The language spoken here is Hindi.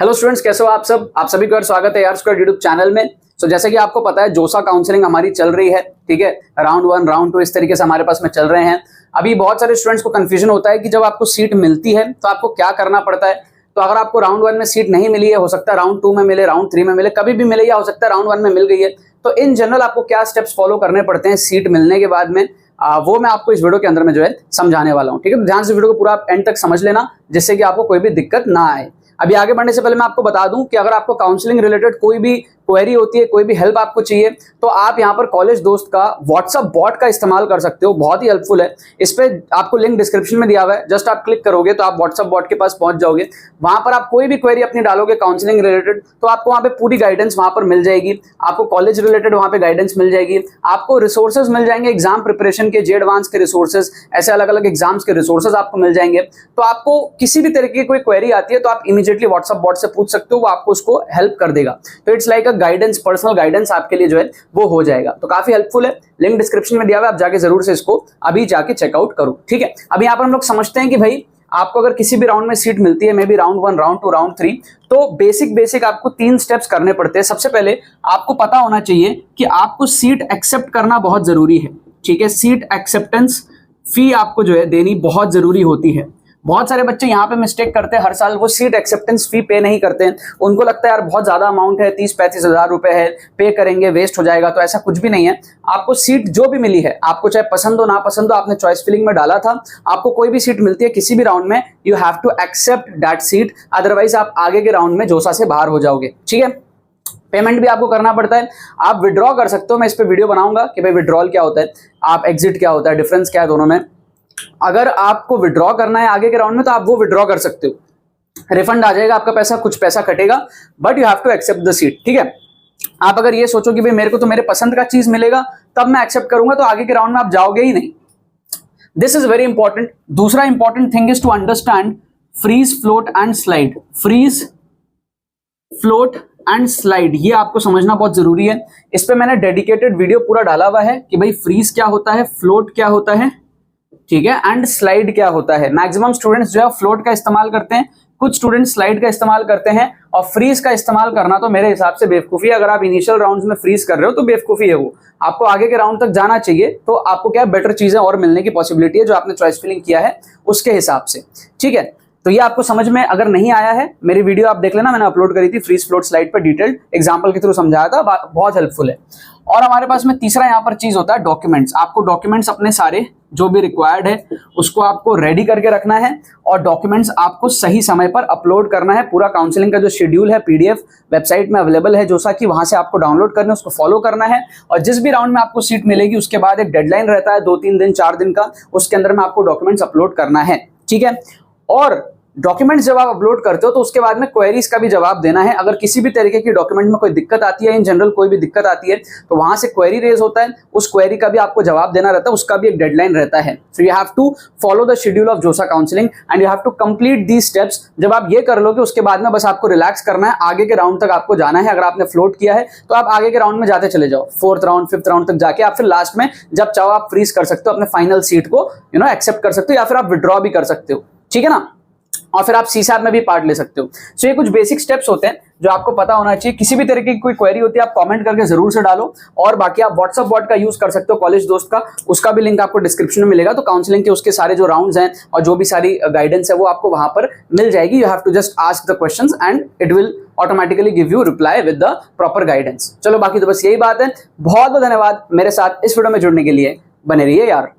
हेलो स्टूडेंट्स, कैसे हो आप सब? आप सभी का स्वागत है यार स्क्वायर यूट्यूब चैनल में। जैसे कि आपको पता है जोसा काउंसलिंग हमारी चल रही है, ठीक है। राउंड 1 राउंड 2 इस तरीके से हमारे पास में चल रहे हैं। अभी बहुत सारे स्टूडेंट्स को कंफ्यूजन होता है कि जब आपको सीट मिलती है तो आपको क्या करना पड़ता है। तो अगर आपको राउंड 1 में सीट नहीं मिली है, हो सकता है राउंड 2 में मिले, राउंड 3 में मिले, कभी भी मिले, या हो सकता है राउंड 1 में मिल गई है। तो इन जनरल आपको क्या स्टेप्स फॉलो करने पड़ते हैं सीट मिलने के बाद में, वो मैं आपको इस वीडियो के अंदर में जो है समझाने वाला हूँ, ठीक है। तो ध्यान से वीडियो को पूरा आप एंड तक समझ लेना, जिससे कि आपको कोई भी दिक्कत ना आए। अभी आगे बढ़ने से पहले मैं आपको बता दूं कि अगर आपको काउंसलिंग रिलेटेड कोई भी क्वेरी होती है, कोई भी हेल्प आपको चाहिए, तो आप यहां पर कॉलेज दोस्त का व्हाट्सएप बॉट का इस्तेमाल कर सकते हो। बहुत ही हेल्पफुल है। इस पे आपको लिंक डिस्क्रिप्शन में दिया हुआ है, जस्ट आप क्लिक करोगे तो आप व्हाट्सएप बॉट के पास पहुंच जाओगे। वहां पर आप कोई भी क्वेरी अपनी डालोगे काउंसलिंग रिलेटेड, तो आपको वहां पे पूरी गाइडेंस वहां पर मिल जाएगी। आपको कॉलेज रिलेटेड वहां पे गाइडेंस मिल जाएगी, आपको रिसोर्सेज मिल जाएंगे एग्जाम प्रिपरेशन के, जे एडवांस के रिसोर्सेज, ऐसे अलग अलग एग्जाम्स के रिसोर्सेज आपको मिल जाएंगे। तो आपको किसी भी तरीके की कोई क्वेरी आती है तो आप इमीडिएटली व्हाट्सएप बॉट से पूछ सकते हो, वो आपको उसको हेल्प कर देगा। तो it's like a guidance, personal guidance आपके लिए जो है वो हो जाएगा। तो काफी हेल्पफुल है, लिंक डिस्क्रिप्शन में दिया हुआ है, आप जाके जरूर से इसको अभी जाके चेकआउट करो, ठीक है। अभी यहाँ पर हम लोग समझते हैं कि भाई आपको अगर किसी भी राउंड में सीट मिलती है, may be round 1 round 2 round 3, तो बेसिक आपको 3 स्टेप्स करने पड़ते हैं। सबसे पहले आपको पता होना चाहिए कि आपको सीट एक्सेप्ट करना बहुत जरूरी है, ठीक है। सीट एक्सेप्टेंस फी आपको जो है देनी बहुत जरूरी होती है। बहुत सारे बच्चे यहाँ पे मिस्टेक करते हैं, हर साल वो सीट एक्सेप्टेंस फी पे नहीं करते हैं। उनको लगता है यार बहुत ज्यादा अमाउंट है, 30-35 हजार रुपए है, पे करेंगे वेस्ट हो जाएगा। तो ऐसा कुछ भी नहीं है। आपको सीट जो भी मिली है, आपको चाहे पसंद हो ना पसंद हो, आपने चॉइस फिलिंग में डाला था, आपको कोई भी सीट मिलती है किसी भी राउंड में, you have to accept that seat, otherwise आप आगे के राउंड में जोसा से बाहर हो जाओगे, ठीक है। पेमेंट भी आपको करना पड़ता है। आप विड्रॉ कर सकते हो, मैं इस पे वीडियो बनाऊंगा कि भाई विड्रॉल क्या होता है, आप एग्जिट क्या होता है, डिफरेंस क्या है दोनों में। अगर आपको विड्रॉ करना है आगे के राउंड में तो आप वो विड्रॉ कर सकते हो, रिफंड आ जाएगा आपका पैसा, कुछ पैसा कटेगा, but you have to accept the seat, ठीक है। आप अगर ये सोचो कि भाई मेरे को तो मेरे पसंद का चीज मिलेगा तब मैं एक्सेप्ट करूंगा, तो आगे के राउंड में आप जाओगे ही नहीं। This is very important. दूसरा important thing is to understand freeze, float and slide. Freeze, float and slide, ये आपको समझना बहुत जरूरी है। इस पे मैंने डेडिकेटेड वीडियो पूरा डाला हुआ है कि भाई फ्रीज क्या होता है, फ्लोट क्या होता है, ठीक है, एंड स्लाइड क्या होता है। मैक्सिमम स्टूडेंट्स जो है फ्लोट का इस्तेमाल करते हैं, कुछ स्टूडेंट्स स्लाइड का इस्तेमाल करते हैं। और फ्रीज का इस्तेमाल करना तो मेरे हिसाब से बेवकूफी है। अगर आप इनिशियल राउंड्स में फ्रीज कर रहे हो तो बेवकूफी है वो। आपको आगे के राउंड तक जाना चाहिए, तो आपको क्या बेटर चीजें और मिलने की पॉसिबिलिटी है जो आपने चॉइस फिलिंग किया है उसके हिसाब से, ठीक है। तो ये आपको समझ में अगर नहीं आया है, मेरी वीडियो आप देख लेना, मैंने अपलोड करी थी फ्रीज फ्लोट स्लाइड पर, डिटेल्ड एग्जांपल के थ्रू समझाया था, बहुत हेल्पफुल है। और हमारे पास में तीसरा यहाँ पर चीज होता है डॉक्यूमेंट्स। आपको डॉक्यूमेंट्स अपने सारे जो भी रिक्वायर्ड है उसको आपको रेडी करके रखना है, और डॉक्यूमेंट्स आपको सही समय पर अपलोड करना है। पूरा काउंसलिंग का जो शेड्यूल है पीडीएफ वेबसाइट में अवेलेबल है जोसा की, वहां से आपको डाउनलोड करना है, उसको फॉलो करना है। और जिस भी राउंड में आपको सीट मिलेगी उसके बाद एक डेडलाइन रहता है 2-3 दिन 4 दिन का, उसके अंदर में आपको डॉक्यूमेंट्स अपलोड करना है, ठीक है। और डॉक्यूमेंट्स जब आप अपलोड करते हो तो उसके बाद में क्वेरीज का भी जवाब देना है। अगर किसी भी तरीके की डॉक्यूमेंट में कोई दिक्कत आती है, इन जनरल कोई भी दिक्कत आती है, तो वहां से क्वेरी रेज होता है, उस क्वेरी का भी आपको जवाब देना रहता है, उसका भी एक डेडलाइन रहता है। So you have to follow the schedule of JoSAA counselling and you have to complete these steps. जब आप ये कर लोगे उसके बाद में बस आपको रिलैक्स करना है, आगे के राउंड तक आपको जाना है। अगर आपने फ्लोट किया है तो आप आगे के राउंड में जाते चले जाओ, 4th राउंड 5th राउंड तक जाके आप फिर लास्ट में जब चाहो आप फ्रीज कर सकते हो, अपने फाइनल सीट को एक्सेप्ट कर सकते हो, या फिर आप विड्रॉ भी कर सकते हो, ठीक है ना। और फिर आप सीसैट में भी पार्ट ले सकते हो। सो ये कुछ बेसिक स्टेप्स होते हैं जो आपको पता होना चाहिए। किसी भी तरीके की कोई क्वेरी होती है आप कमेंट करके जरूर से डालो। और बाकी आप व्हाट्सएप बॉट का यूज कर सकते हो कॉलेज दोस्त का, उसका भी लिंक आपको डिस्क्रिप्शन में मिलेगा। तो काउंसलिंग के उसके सारे जो राउंड्स हैं और जो भी सारी गाइडेंस है वो आपको वहां पर मिल जाएगी। You have to just ask the questions and it will automatically give you reply with the proper guidance. चलो बाकी तो बस यही बात है। बहुत बहुत धन्यवाद मेरे साथ इस वीडियो में जुड़ने के लिए। बने रहिए यार।